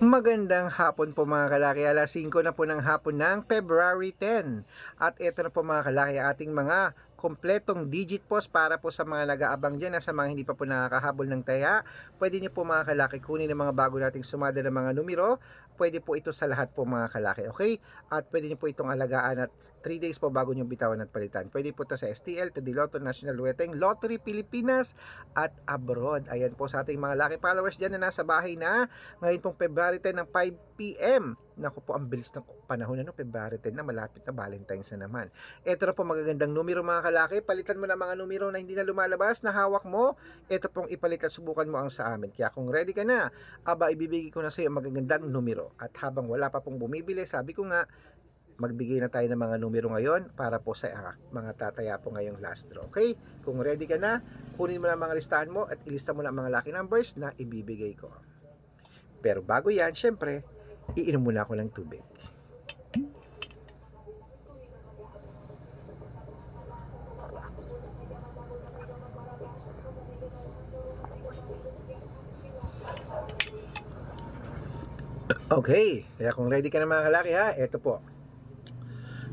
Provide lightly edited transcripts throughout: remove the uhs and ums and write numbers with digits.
Magandang hapon po mga kalaki, alas 5 na po ng hapon ng February 10. At ito na po mga kalaki ating mga kompletong digit post para po sa mga nag-aabang dyan sa mga hindi pa po nakakahabol ng taya. Pwede niyo po mga kalaki kunin ng mga bago nating sumada ng mga numero. Pwede po ito sa lahat po mga kalaki, okay? At pwede niyo po itong alagaan at 3 days po bago niyo bitawan at palitan. Pwede po ito sa STL, to the Lotto, National Weteng, Lottery Pilipinas at abroad. Ayan po sa ating mga lucky followers dyan na nasa bahay na ngayon pong February 10 ng 5 p.m. Naku po, ang bilis ng panahon na, no? February 10 na, malapit na Valentine's na naman. Ito na po magagandang numero mga kalaki. Palitan mo na mga numero na hindi na lumalabas na hawak mo. Ito pong ipalit at subukan mo ang sa amin. Kaya kung ready ka na, ibibigay ko na sa iyo magagandang numero. At habang wala pa pong bumibili, sabi ko nga, magbigay na tayo ng mga numero ngayon para po sa mga tataya po ngayong last draw. Okay? Kung ready ka na, kunin mo na mga listahan mo at ilista mo na ang mga lucky numbers na ibibigay ko. Pero bago yan, syempre, iinom muna ako ng tubig. Okay, kaya kung ready ka na mga kalaki ha, eto po.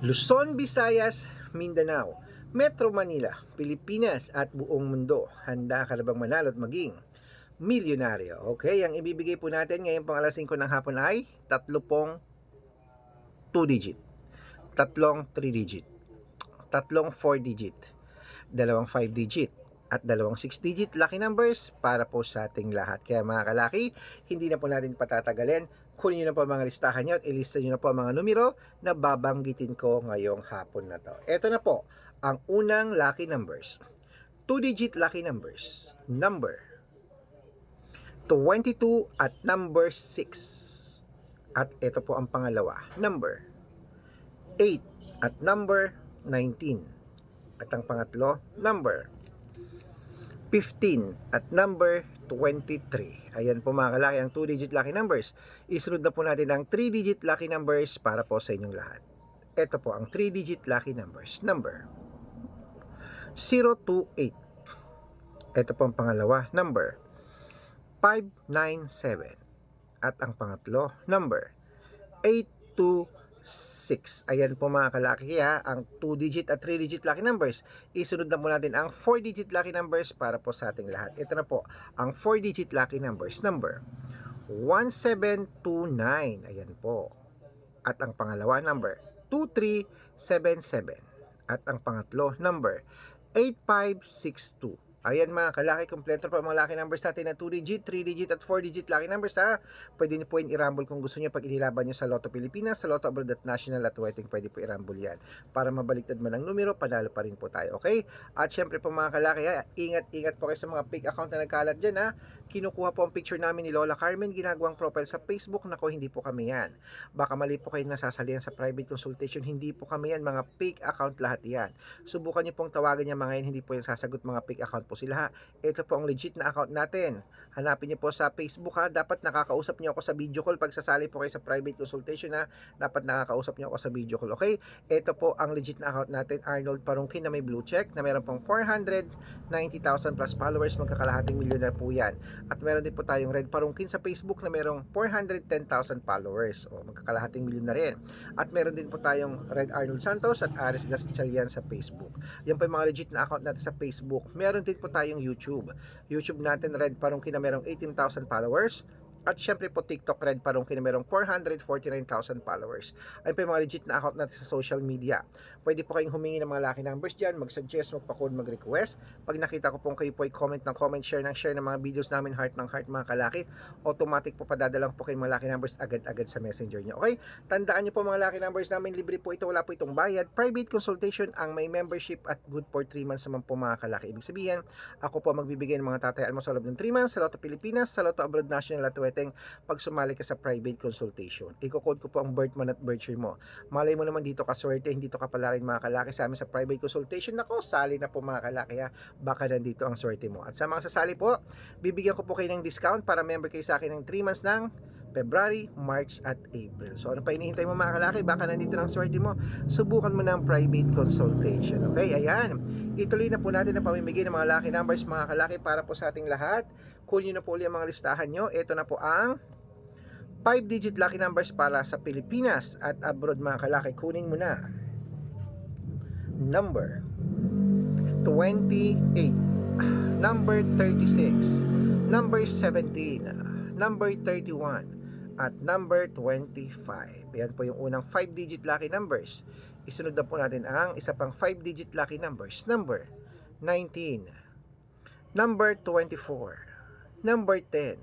Luzon, Visayas, Mindanao, Metro Manila, Pilipinas at buong mundo. Handa ka na bang manalo at maging milyonaryo? Okay, ang ibibigay po natin ngayon pong alas 5 ng hapon ay tatlo pong 2 digit, tatlong 3 digit, tatlong 4 digit, dalawang 5 digit, at dalawang 6 digit lucky numbers para po sa ating lahat. Kaya mga kalaki, hindi na po natin patatagalin. Kunin nyo na po mga listahan nyo at ilista nyo na po mga numero na babanggitin ko ngayong hapon na to. Ito na po ang unang lucky numbers. 2 digit lucky numbers. Number 22 at number 6. At ito po ang pangalawa. Number 8 at number 19. At ang pangatlo, number 15 at number 23. Ayan po mga kalaki ang 2-digit lucky numbers. Isunod na po natin ang 3-digit lucky numbers para po sa inyong lahat. Ito po ang 3-digit lucky numbers. Number 028. Ito po ang pangalawa. Number 597. At ang pangatlo, number 826. Ayan po mga kalaki ha, ang 2-digit at 3-digit lucky numbers. Isunod na po natin ang 4-digit lucky numbers para po sa ating lahat. Ito na po ang 4-digit lucky numbers. Number 1729. Ayan po. At ang pangalawa, number 2377. At ang pangatlo, number 8562. Ayan mga kalaki, kompleto po mga lucky numbers natin na 2-digit, 3-digit at 4-digit lucky numbers ha. Pwede niyo po yung i-rumble kung gusto niyo pag inilaban niyo sa Lotto Pilipinas, sa Lotto Abroad at National at Weteng, pwede po i-rumble yan. Para mabaliktad man ang numero, panalo pa rin po tayo, okay? At syempre po mga kalaki ha, ingat-ingat po kayo sa mga fake account na nagkalat dyan ha. Kinukuha po ang picture namin ni Lola Carmen, ginagawang profile sa Facebook. Nako, hindi po kami yan. Baka mali po kayo nasasalihan sa private consultation, hindi po kami yan, mga fake account lahat yan. Subukan niyo pong tawagan niya mga yan, hindi po yan sasagot, mga fake account po sila ha. Ito po ang legit na account natin. Hanapin niyo po sa Facebook ha. Dapat nakakausap niyo ako sa video call pag sasali po kayo sa private consultation ha. Dapat nakakausap niyo ako sa video call, okay? Ito po ang legit na account natin, Arnold Parungkin, na may blue check, na meron pong 490,000 plus followers, magkakalahating milyoner po yan. At meron din po tayong Red Parungkin sa Facebook na merong 410,000 followers, o magkakalahating milyon na rin. At meron din po tayong Red Arnold Santos at Aris Gaschalian sa Facebook. Yan po yung mga legit na account natin sa Facebook. Meron din po tayong YouTube natin, Red Parungkin, na merong 18,000 followers. At syempre po TikTok, Red Parungkin, na merong 449,000 followers. Ayun po yung mga legit na account natin sa social media. Pwede po kayong humingi ng mga lucky numbers dyan, mag-suggest, magpa-code, mag-request. Pag nakita ko pong kayo po ay comment ng comment, share ng share ng mga videos namin, heart ng heart mga kalaki, automatic po padadalang po kayo mga lucky numbers agad-agad sa messenger nyo. Okay? Tandaan nyo po mga lucky numbers namin, libre po ito, wala po itong bayad. Private consultation ang may membership at good for 3 months naman po mga kalaki. Ibig sabihin, ako po magbibigay ng mga tatayaan mo sa loob ng 3 months sa Lotto Pilipinas, sa Lotto Abroad, National at Weteng, pag sumali ka sa private consultation. Iko-code ko po ang birth month at birth year mo. Malay mo naman dito ka swerte, hindi to ka pala rin mga kalaki sa amin sa private consultation. Nako, sali na po mga kalaki ha. Baka nandito ang swerte mo. At sa mga sasali po, bibigyan ko po kayo ng discount para member kayo sa akin ng 3 months ng February, March at April. So ano pa hinihintay mo mga kalaki? Baka nandito ng swerte mo. Subukan mo ng private consultation. Okay, ayan. Ituloy na po natin ang pamimigay ng mga lucky numbers mga kalaki para po sa ating lahat. Kunin nyo na po ulit ang mga listahan nyo. Ito na po ang 5-digit lucky numbers para sa Pilipinas at abroad mga kalaki. Kunin mo na. Number 28, number 36, number 17, number 31, at number 25. Yan po yung unang 5-digit lucky numbers. Isunod na po natin ang isa pang 5-digit lucky numbers. Number 19, number 24, number 10,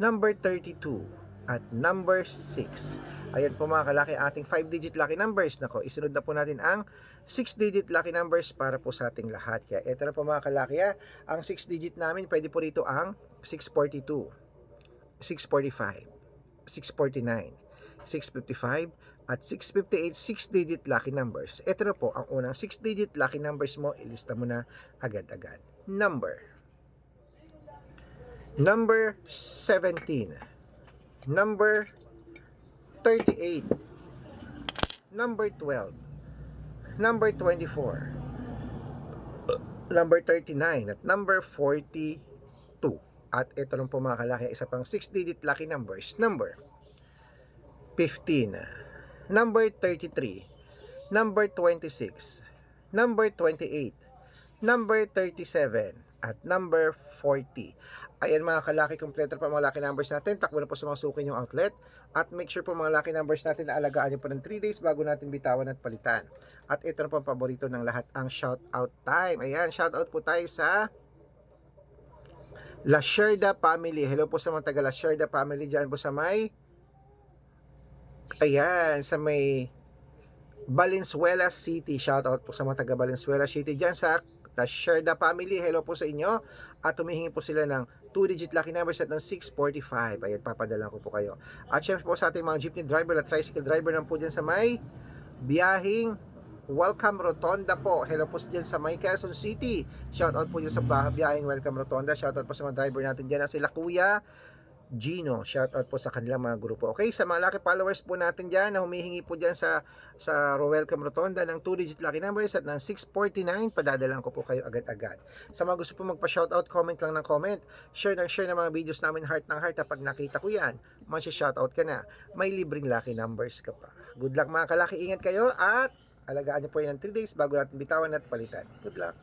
number 32, at number 6. Ayan po mga kalaki, ating 5-digit lucky numbers. Nako, isunod na po natin ang 6-digit lucky numbers para po sa ating lahat. Kaya ito na po mga kalaki, ang 6-digit namin, pwede po rito ang 642, 645, 649, 655, at 658 6-digit lucky numbers. Ito na po ang unang 6-digit lucky numbers mo. Ilista mo na agad-agad. Number 17, number 38, number 12, number 24, number 39, at number 42. At ito lang po mga kalaki, isa pang 6-digit lucky numbers. Number 15, number 33, number 26, number 28, number 37, at number 40. Ayan mga kalaki, kompleto pa mga lucky numbers natin. Takbo na po sa mga suki yung outlet. At make sure po mga lucky numbers natin na alagaan nyo po ng 3 days bago natin bitawan at palitan. At ito na po ang paborito ng lahat, ang shout out time. Ayan, shout out po tayo sa La Sherda family. Hello po sa mga taga La Sherda family dyan po sa may, ayan, sa may Valenzuela City. Shout out po sa mga taga Valenzuela City dyan sa La Sherda family. Hello po sa inyo. At humihingi po sila ng 2-digit lucky numbers at ng 645. Ayan, papadalan ko po kayo. At syempre po sa ating mga jeepney driver at tricycle driver naman po dyan sa may biyahing Welcome Rotonda po. Hello po dyan sa may Quezon City. Shout out po dyan sa biyahing Welcome Rotonda. Shout out po sa mga driver natin dyan na sila Kuya Gino. Shout out po sa kanilang mga grupo. Okay, sa mga lucky followers po natin dyan na humihingi po dyan sa Welcome Rotonda ng 2-digit lucky numbers at ng 649, padadalan ko po kayo agad-agad. Sa mga gusto po magpa-shoutout, comment lang ng comment. Share ng mga videos namin, heart ng heart. Kapag nakita ko yan, masya-shoutout ka na. May libreng lucky numbers ka pa. Good luck mga kalaki. Ingat kayo at alagaan niyo po yan ng 3 days bago natin bitawan at palitan. Good luck.